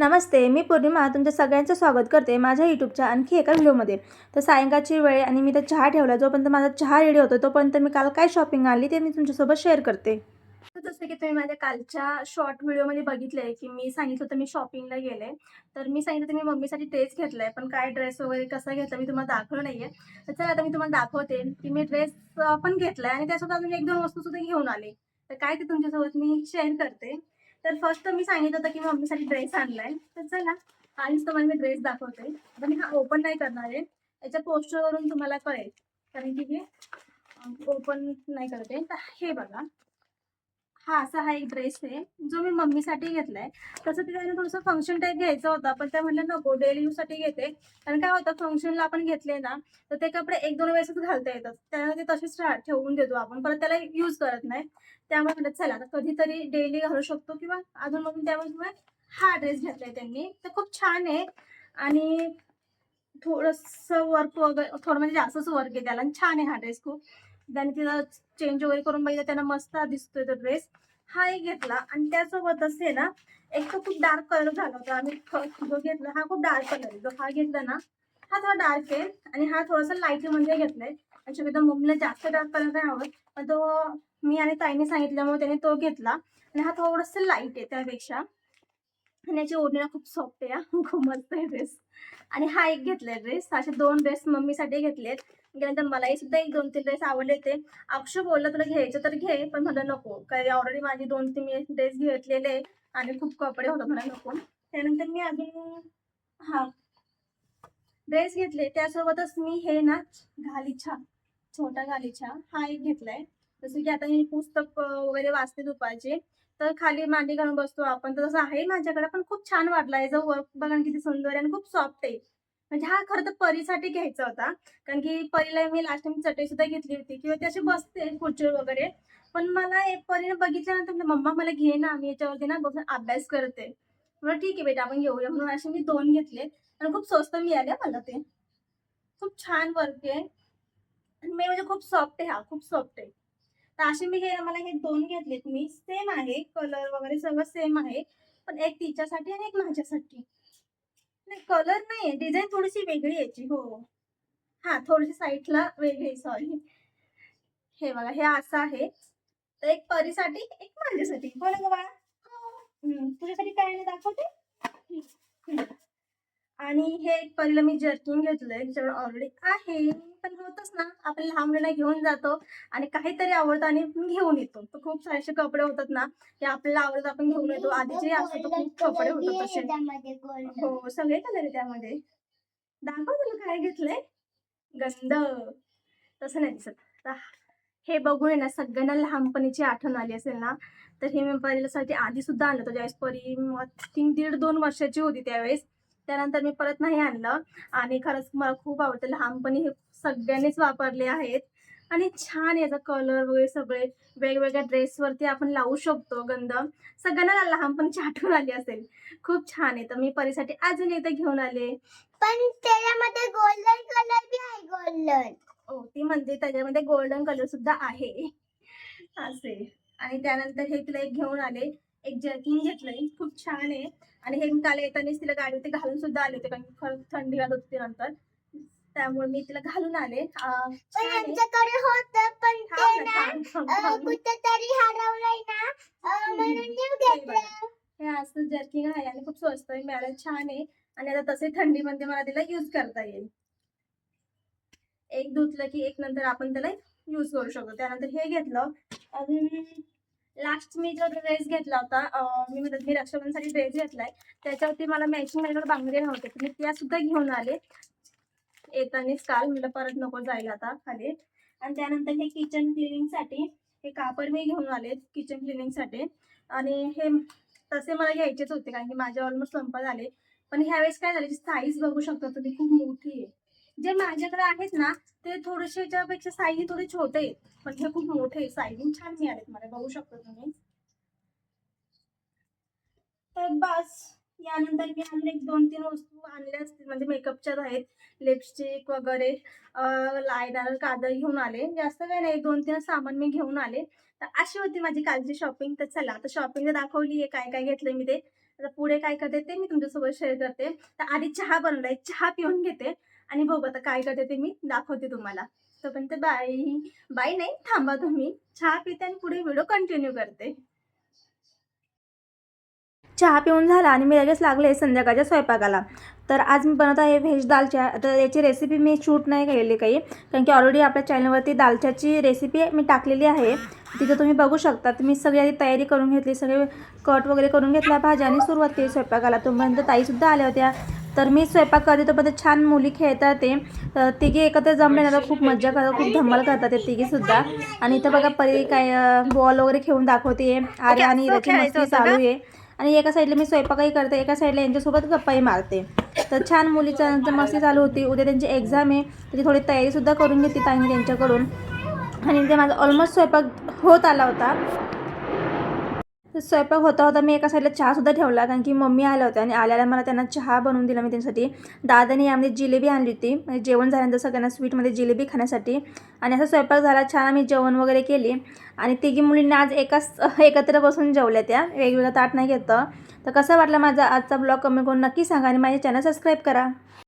नमस्ते, मी पौर्णिमा तुमच्या सगळ्यांचं स्वागत करते माझ्या यूट्यूबच्या आणखी एका व्हिडिओमध्ये. तर सायंकाळची वेळ आणि मी तर चहा ठेवला. जोपर्यंत माझा चहा रेडी होतो तोपर्यंत मी काल काय शॉपिंग आणली ते मी तुमच्यासोबत शेअर करते. तर जसं की तुम्ही माझ्या कालच्या शॉर्ट व्हिडिओमध्ये बघितलंय की मी सांगितलं होतं मी शॉपिंगला गेले. तर मी सांगितलं होतं मी मम्मीसाठी ड्रेस घेतलाय, पण काय ड्रेस वगैरे कसा घेतला मी तुम्हाला दाखवलं नाहीये. तर चला आता मी तुम्हाला दाखवते की मी ड्रेस पण घेतलाय आणि त्यासोबत अजून 1-2 वस्तू सुद्धा घेऊन आले. तर काय ते तुमच्यासोबत मी शेअर करते. तर फर्स्ट मी सांगितलं होतं की मम्मीसाठी ड्रेस आणलाय. तर चला आधीच तुम्हाला मी ड्रेस दाखवते. आता मी हा ओपन नाही करणार आहे. याच्या पोस्टरवरून तुम्हाला कळेल. कारण की हे ओपन नाही करत आहे. तर हे बघा. असा हा एक ड्रेस आहे, जो मी मम्मीसाठी घेतलाय. तसं तिला थोडंसं फंक्शन टाईप घ्यायचं होता, पण त्या म्हणल्या नको डेली यूजसाठी घेते. कारण काय होतं फंक्शनला आपण घेतले ना, तर ते कपडे 1-2 वेळेसच घालता येतात. त्यामुळे ते तसेच ठेवून देतो आपण. परत त्याला यूज करत नाही. त्यामुळे म्हटलं चला आता कधीतरी डेली घालू शकतो किंवा अधून-मधून त्यामुळे हा ड्रेस घेतलाय त्यांनी. तर खूप छान आहे आणि थोडंसं वर्क वगैरे थोडं म्हणजे जास्तच वर्क आहे त्याला आणि छान आहे हा ड्रेस खूप. त्याने तिला चेंज वगैरे करून बघितलं त्यांना मस्त दिसतोय तो ड्रेस. हा एक घेतला आणि त्यासोबतच आहे ना, एक तर खूप डार्क कलर झाला होता. आम्ही जो घेतला हा खूप डार्क कलर आहे. जो हा घेतला ना, हा थोडा डार्क आहे आणि हा थोडासा लाईटमध्ये घेतलाय. आणि शक्यतो मम्मीला जास्त डार्क कलर नाही आवडत. पण तो मी आणि ताईने सांगितल्यामुळे त्याने तो घेतला आणि हा थोडासा लाईट आहे त्यापेक्षा. आणि याची ओढणी खूप सॉफ्ट आहे खूप मस्त आहे ड्रेस. आणि हा एक घेतलाय ड्रेस. असे 2 ड्रेस मम्मीसाठी घेतलेत. त्यानंतर मलाही सुद्धा एक 2-3 ड्रेस आवडले ते. अक्षू बोलला तुला घ्यायचं तर घे, पण म्हटलं नको. कारण ऑलरेडी माझे 2-3 मी ड्रेस घेतलेले आणि खूप कपडे होतात मला नको. त्यानंतर मी अजून हां, ड्रेस घेतले. त्यासोबतच मी हे ना गालिचा, छोटा गालिचा हा एक घेतलाय. जसं की आता मी पुस्तक वगैरे वाचते दुपारचे. तर खाली मांडी घालून बसतो आपण. तर तसं आहे माझ्याकडे, पण खूप छान वाटला. याचं वर्क बघा ना किती सुंदर आहे आणि खूप सॉफ्ट आहे. म्हणजे हा खरं तर परीसाठी घ्यायचा होता. कारण की परीला मी लास्ट टाईम चटई सुद्धा घेतली होती किंवा ती अशी बसते खुर्चीवर वगैरे. पण मला एक परीने बघितल्यानंतर म्हणलं, "मम्मा मला घे ना, मी याच्यावरती ना बसून अभ्यास करते." म्हटलं, "ठीक आहे बेटा, आपण घेऊया." म्हणून असे मी 2 घेतले आणि खूप स्वस्त मिळाले मला ते. खूप छान वर्क आहे आणि मेन म्हणजे खूप सॉफ्ट आहे हा, खूप सॉफ्ट आहे. तर असे मी हे मला हे 2 घेतलेत मी. सेम आहे, कलर वगैरे सगळं सेम आहे. पण एक तिच्यासाठी आणि एक माझ्यासाठी. नाही कलर नाहीये, डिझाइन थोडीशी वेगळी आहे याची. हो. थोडीशी साइडला वेगळी आहे, सॉरी. हे बघा, हे असं आहे. तर एक परीसाठी, एक माझ्यासाठी. हो ना गं बाळा? तुझ्यासाठी काय आहे दाखवते? हं, हं. आणि हे एक परीला मी जर्किंग घेतलंय, त्याच्यावर ऑलरेडी आहे. पण होतच ना, आपण लहान मुलांना घेऊन जातो आणि काहीतरी आवडतं आणि घेऊन येतो. तर खूप सारे असे कपडे होतात ना, की आपल्याला आवडतं आपण घेऊन येतो. आधीचे असतात तर खूप कपडे होतात तसे. हो, सगळे कलर आहे त्यामध्ये. दाखव तुला काय घेतलंय? गंध. तसं नाही दिसत. आता हे बघून आहे ना सगळ्यांना लहानपणीची आठवण आली असेल ना, तर हे मी परीसाठी आधी सुद्धा आणलं होतं. ज्यावेळेस परी 1.5-2 वर्षाची होती त्यावेळेस. त्यानंतर मी परत नाही आणलं आणि खरंच मला खूप आवडतं. लहानपणी हे सगळ्यांनीच वापरले आहेत आणि छान याचा कलर वगैरे सगळे वेगवेगळ्या ड्रेसवरती आपण लावू शकतो गंध. सगळ्यांना लहानपणीची आठवण आली असेल. खूप छान आहे. तर मी परीसाठी अजून एकदा घेऊन आले. पण त्याच्यामध्ये गोल्डन कलर बी आहे गोल्डन. हो, ती म्हणते त्याच्यामध्ये गोल्डन कलर सुद्धा आहे. असे आणि त्यानंतर हे तिला एक घेऊन आले. एक जर्किन घेतलंय. खूप छान आहे आणि हे मी काल येतानाच तिला गाडीवरती घालून सुद्धा आले होते, कारण की खरंच थंडी वाजत होती नंतर. त्यामुळे मी तिला घालून आले. पण छान आहे. यांच्याकडे होतं पण ते थांब ना, ना थांब, थांब, थांब. कुठेतरी हरवलंय ना म्हणून न्यू हे बघा. घेतलं. हे असं जर्किंग आहे आणि खूप स्वस्त आहे. मिळालं छान आहे आणि आता तसे थंडीमध्ये मला तिला यूज करता येईल. एक धुतलं की एक नंतर आपण त्याला यूज करू शकतो. त्यानंतर हे घेतलं. अजून लास्ट मी जो ड्रेस घेतला होता, मी रक्षाबंधनसाठी ड्रेस घेतलाय. त्याच्यावरती मला मॅचिंग माझ्याकडे बांगड्या नव्हते. तर मी त्या सुद्धा घेऊन आले. येतानीच काल म्हटलं परत नको जायला आता खाली. आणि त्यानंतर हे किचन क्लिनिंगसाठी हे कापड मी घेऊन आले किचन क्लिनिंगसाठी आणि हे तसे मला घ्यायचेच होते कारण की माझे ऑलमोस्ट संपत आले. पण ह्यावेळेस काय झालं साईज बघू शकता तुम्ही खूप मोठी आहे. जे माझ्याकडे आहेत ना ते थोडेसे याच्यापेक्षा साईज थोडे छोटे आहेत. पण हे खूप मोठे आहे. साईजिंग छान मिळालेत मला बघू शकता तुम्ही. तर बस यानंतर मी अजून एक 2-3 वस्तू आणल्या असतील, म्हणजे मेकअपच्याच आहेत. लिपस्टिक वगैरे, लायनर, काजळ घेऊन आले. जास्त काही नाही, 2-3 सामान मी घेऊन आले. तर अशी होती माझी कालची शॉपिंग. तर चला, आता शॉपिंग दाखवली आहे, काय-काय घेतलंय मी ते. आता पुढे काय करते ते मी तुमच्यासोबत शेअर करते. तर आधी चहा बनवलाय, चहा पिऊन घेते आणि बघू आता काय करते ते मी दाखवते तुम्हाला. तोपर्यंत बाय. बाय नाही, थांबा तुम्ही. चहा पिते आणि पुढे व्हिडिओ कंटिन्यू करते. चहा पिऊन झाला आणि मी लगेच लागले संध्याकाळच्या स्वयंपाकाला. तर आज मी बनवत आहे व्हेज दालच्या. तर याची रेसिपी मी शूट नाही केलेली काही, कारण की ऑलरेडी आपल्या चॅनलवरती दालच्याची रेसिपी मी टाकलेली आहे. तिथं तुम्ही बघू शकता. तर मी सगळी आधी तयारी करून घेतली, सगळे कट वगैरे करून घेतल्या भाज्या आणि सुरुवात केली स्वयंपाकाला. तोपर्यंत ताईसुद्धा आल्या होत्या. तर मी स्वयंपाक करते तोपर्यंत छान मुली खेळतात ते. तर तिघी एकत्र जमले ना तर खूप मज्जा करतात, खूप धमाल करतात ते तिघीसुद्धा. आणि इथं बघा परी काय बॉल वगैरे खेळून दाखवते. आर्या आणि हिराची मस्ती चालू आहे. आणि एका साईडला मी स्वयंपाकही करते, एका साईडला यांच्यासोबत गप्पाही मारते. तर छान मुलीचं मस्ती चालू होती. उद्या त्यांची एक्झाम आहे, त्याची थोडी तयारीसुद्धा करून घेतली ताईने त्यांच्याकडून. आणि ते माझा ऑलमोस्ट स्वयंपाक होत आला होता. तर स्वयंपाक होता होता मी एका साईडला चहासुद्धा ठेवला, कारण की मम्मी आल्या होत्या आणि आल्याला मला त्यांना चहा बनवून दिला मी त्यांच्यासाठी. दादाने यामध्ये जिलेबी आणली होती, म्हणजे जेवण झाल्यानंतर सगळ्यांना स्वीटमध्ये जिलेबी खाण्यासाठी. आणि असा स्वयंपाक झाला छान. आम्ही जेवण वगैरे केली आणि तिघी मुलींना आज एकत्र बसून जेवल्या त्या, वेगवेगळं ताट नाही घेतलं. तर कसा वाटला माझा आजचा ब्लॉग कमेंट करून नक्की सांगा आणि माझे चॅनल सबस्क्राईब करा.